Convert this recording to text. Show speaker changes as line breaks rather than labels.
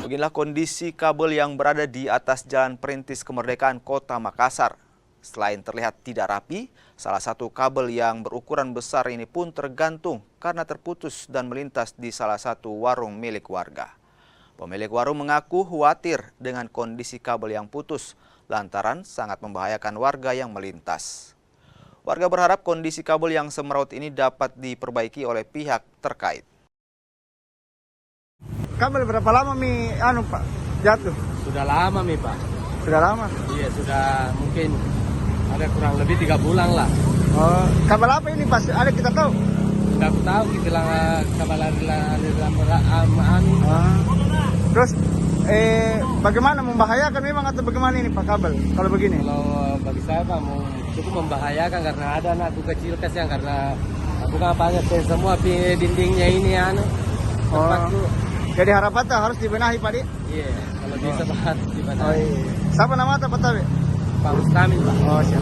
Beginilah kondisi kabel yang berada di atas Jalan Perintis Kemerdekaan Kota Makassar. Selain terlihat tidak rapi, salah satu kabel yang berukuran besar ini pun tergantung karena terputus dan melintas di salah satu warung milik warga. Pemilik warung mengaku khawatir dengan kondisi kabel yang putus, lantaran sangat membahayakan warga yang melintas. Warga berharap kondisi kabel yang semeraut ini dapat diperbaiki oleh pihak terkait.
Kabel berapa lama Pak jatuh?
Sudah lama Pak.
Sudah lama?
Iya, sudah mungkin ada kurang lebih 3 bulan lah.
Oh, kabel apa ini Pak? Ada kita tahu?
Sudah aku tahu kita bilang kabel aliran.
Terus bagaimana, membahayakan memang atau bagaimana ini Pak kabel kalau begini?
Kalau bagi saya Pak cukup membahayakan karena ada anakku kecil kasihan karena aku ngapain semua dindingnya ini tempatku.
Jadi harapan harus dibenahi Pak Di?
Iya, kalau bisa Pak dibenahi.
Oh, iya. Siapa nama Pak Tawi?
Pak Mustamin Pak.
Oh siap.